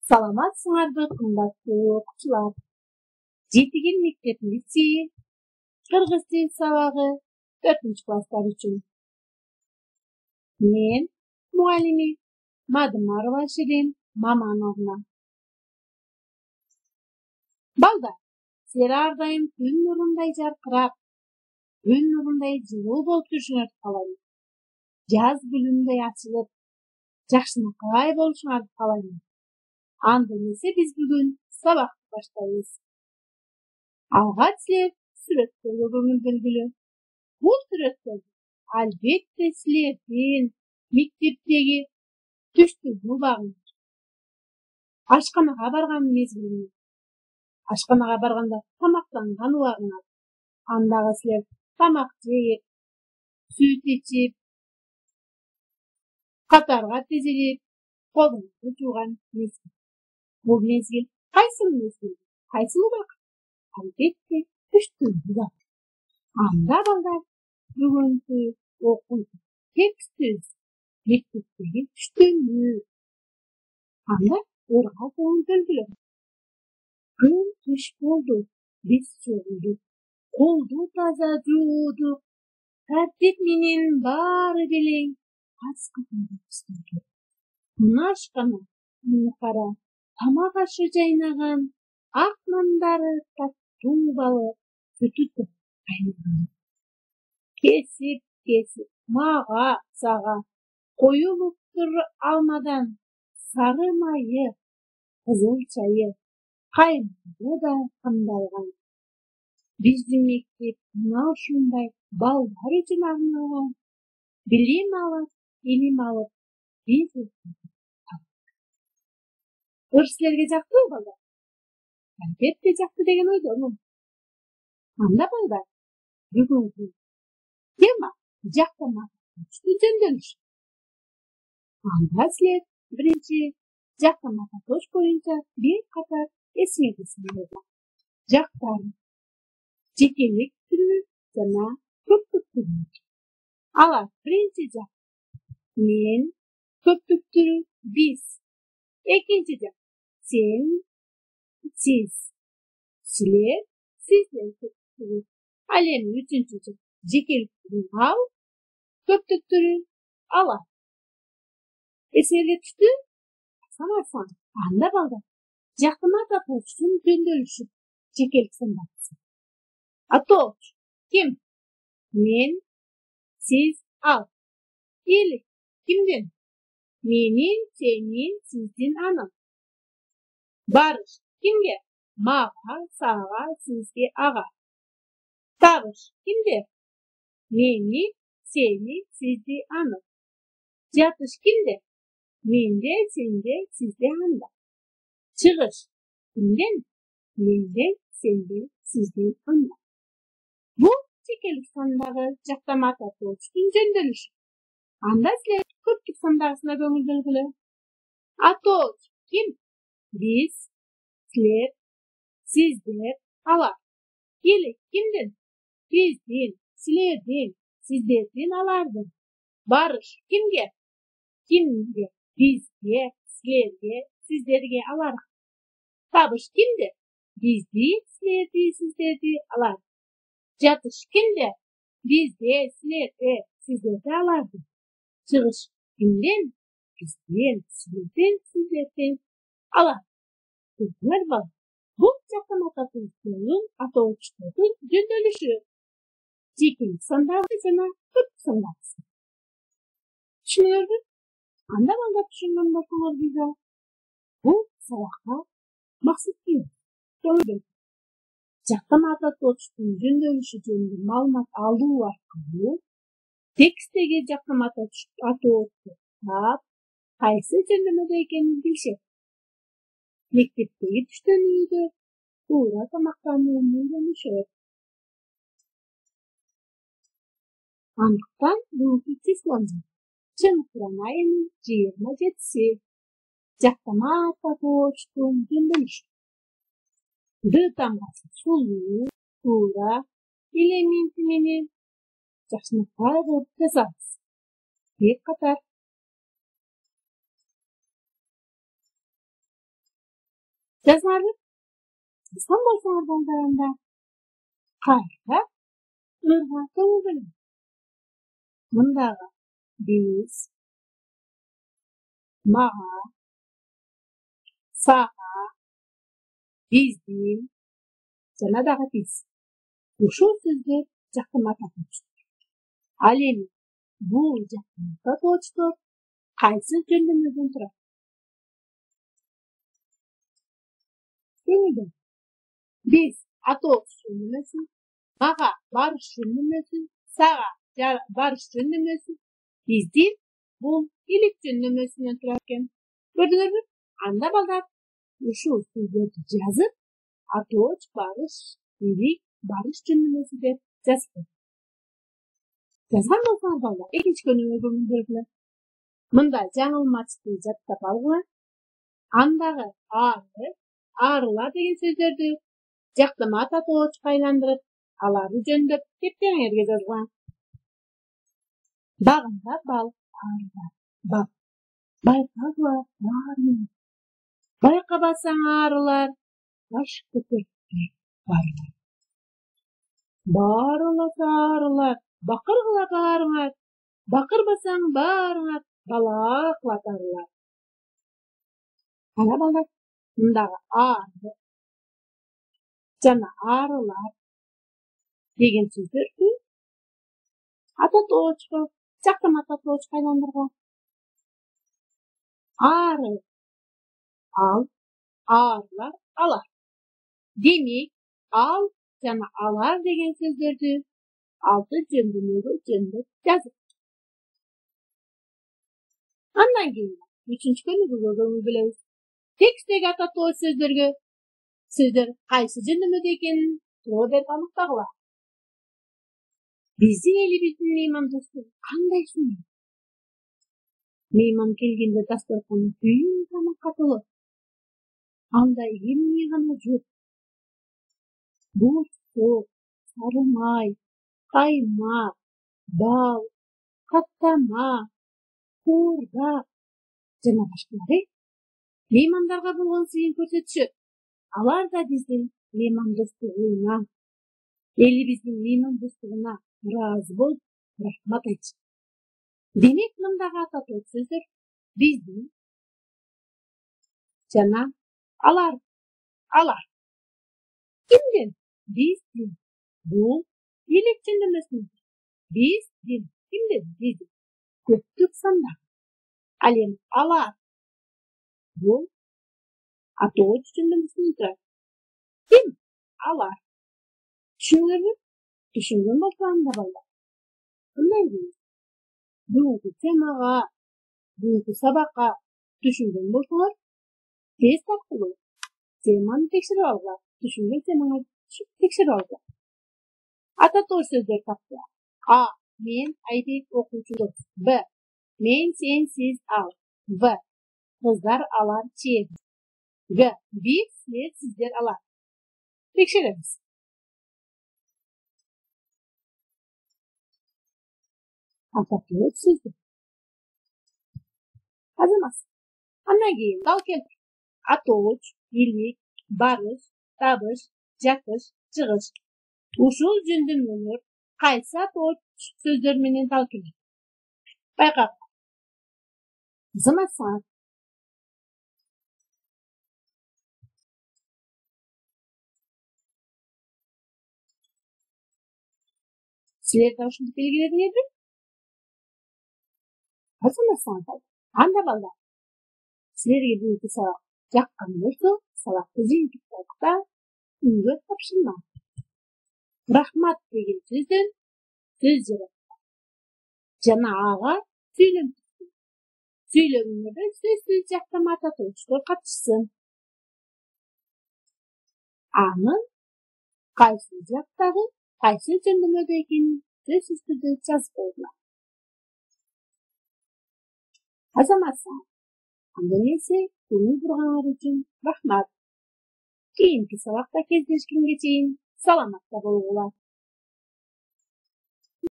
Саламатсыңарбы, кымбаттуу окуучулар. Жетигил мектеп лицейи кыргыз тил сабагы 4-класстар үчүн. Мен мугалими Мадымарова Ширин Мамановна. Балдар, силер ар дайым күн нурундай жаркырап, күн нурундай жылуу болуп жүрүшүңөрдү каалайм. Жаз гүлүндөй ачылып, жакшынакай болушуңарды каалайм. Анда эмесе биз бүгүн сабакты баштайбыз. Алгач силер сүрөттөргө көңүл бөлгүлө. Бул сүрөттөр албетте силердин мектептеги түштүгү убагыңар. Ашканага барган мезгилиңер. Ашканага барганда тамактанган убагыңар. Андагы силер тамак жеп, сүт ичип, катарга тизилип, колуңузду жууган мезгил. Бул мезгил кайсыл мезгил? Кайсыл убакыт? Албетте түштүгү убакыт. Анда балдар бүгүнкү окуйт текстибиз мектептеги түштүгү. Анда орга көңүл бөлгүлө. Күн түш болду, биз чогулдук, колду таза жуудук, тартип менен баары белең ас көтөрүп. Мына ашкана, муну кара, тамак ашы жайнаган, ак нандары таттуу балып, сүтү кайнаган. Кесип, мага-сага коюлуптур алмадан сары майы, кызыл чайы, каймагы да кымдалган. Биздин мектеп мына ушундай балдар үчүн арналган. Билим алып, илим алып, биз силерге жактыбы, балдар? Албетте жакты деген ойдомун. Анда балдар, бүгүнкү тема жактама жөндөмүш. Анда силер биринчи жактама тош боюнча бир катар эсмегесиңер. Жактар жекелик түрү жана көптүк түрү. Алар биринчи жак мен, көптүк түрү биз. Экинчи жак сен, сиз, силер, сиздер көптүк түрү. Ал эми үчүнчү жак жекелик түрү ал, көптүк түрү алар. Эсеге түштү? Санарсан. Анда балдар жактама тоштун жөндөмүшү жекелик сандагысы. Аточ ким? Мен, сиз, ал. Элик кимдин? Менин, сенин, сиздин, анын. Барыш кимге? Мага, сага, сизге, ага. Табыш кимде? Мени, сени, сизди, аны. Жатыш кимде? Менде, сенде, сизде, анда. Чыгыш кимден? Менде, сенде, сизде, анда. Бул жекелик сандагы жактама тоштун жөндөмүшү. Анда силер көптүк сандагысына көңүл бөлгүлө. Аточ ким? Биз, силер, сиздер, алар. Элик кимдин? Биздин, силердин, сиздердин, алардын. Барыш кимге? Кимге? Бизге, силерге, сиздерге, аларга. Табыш кимде? Бизди, силерди, сиздерди, алар. Жатыш кимде? Бизде, силерде, сиздерде, аларды. Чыгыш кимден? Бизден, силерден, сиздерден, алар. Көрдүңөр бал? Бул жактама тоштун атоочтордун жөндөмүшү. Жекелик сандагы жана көптүк сандагысы. Түшүнүңөрбү? Анда балдар түшүнгөн болсоңор риза. Бул сабакка максат ким? Жактама тоштун жөндөмүшү жөнүндө маалымат алуу аркылуу тексттеги жактама атоочту тап, кайсы жөндөмөдө экенин билишет. Мектептеги түштөнүүдө туура тамактанууну үйрөнүшөт. Андыктан бүгүнкү числонун чын Куран айынын 27-си жактама тоштун жөндөмүшү. Д тамгасы сулуу, туура элементи менен жакшынакай кылып жазабыз. Бир катар Жазарып, сан болсаңар балдарында қайта ырға көңіл. Мұндағы біз, маға, саға, біздің, жаңадағы біз. Ушул сөздер жактырмата тоочтор. Ал эми бул жактырмата тоочтор кайсы жөндөмдөн турат? Көңүлдө биз атоочу жөндөмөсү, мага барыш жөндөмөсү, сага барыш жөндөмөсү, биздин бул илик жөндөмөсүнөн турат экен. Көрдүңөрбү? Анда балдар ушул сөздөрдү жазып, атооч, барыш, илик, барыш жөндөмөсү деп жазып. Жазган болсоңуз балдар, экинчи көнүмгө көңүл бөлгүлө. Мында жаңылмачты жаттап алгыла. Андагы арылар деген сөздөрдү жактырма татоочка айландырып, аларды жөндөп кептеңерге жазгыла. Багында бал, арылар, бал. Байкагыла баарын. Байкабасаң арылар, баш көтөрүп барылар. Баарыласа арылар, бакыргыла баарыңар. Бакырбасаң баарыңар, бала кылат арылар. Ана балдар, мындагы ары жана арылар деген сөздөрдү ататоочко, жактырма татоочко айландырган. Ары ал, арылар алар. Демек, ал жана алар деген сөздөрдү алты жөндөмгө жөндөп жазып. Андан кийин үчүнчү көнүгүүгө көңүл бөлөбүз. Текстеги ататооч сөздөр кайсы жөндөмөдө экенин тоо берип аныктагыла. Биздин элибиздин меймандостугу кандай сунук? Мейман келгенде дасторкон бүт тамакка толот. Анда эмне гана жок. Бурч, сары май, каймак, бал, каттама, куурдак жана башкалары меймандарга болгон сыйын көрсөтүшөт. Алар да биздин меймандостугуна, элибиздин меймандостугуна ыраазы болуп, рахмат айтышат. Демек, мындагы ататооч сөздөр биздин жана алар. Кимдин? Биздин. Бул илик жөндөмөсүн. Биздин. Кимдин? Биздин. Көптүк санда. Ал эми алар. Бул атооч жөндөмөсүнөн турат. Ким? Алар. Түшүндүңөрбү? Түшүнгөн болсоңуздар балдар. Мындай дейбиз. Бүгүнкү темага, бүгүнкү сабакка түшүнгөн болсоңор, тест аркылуу теманы текшерип алгыла. Түшүнгөн темаңарды текшерип алгыла. Ататооч сөздөр таптыла. А. Мен, Айбек окуучу дос. Б. Мен, сен, сиз, ал. В. Кыздар, алар, чегиз. Г. Биз, силер, сиздер, алар. Текшеребиз. Ататооч сөздөр. Азамат. Андан кийин дал келтир. Атооч, илик, барыш, табыш, жакыш, чыгыш. Ушул жөндөмдөр кайсы атооч сөздөр менен дал келет? Байкап. Азамат саат. Силер да ушинтип белгиледиңерби? Азамат саат. Анда балдар. Силерге бүгүнкү сабак жаккан болсо, сабакты жыйынтык убакта үйгө тапшырмаңыз. Рахмат деген сөздөн сөз жаратты. Жана ага сүйлөм түздү. Сүйлөгүңөрдө сөзсүз жактырма татоочтор катышсын. Анын кайсы жактагы, кайсы жөндөмөдө экенин сөзсүз түрдө жазып койгула. Азамат саат. Анда эмесе, көңүл бурганыңар үчүн рахмат. Кийинки сабакта кездешкенге чейин саламатта болгула.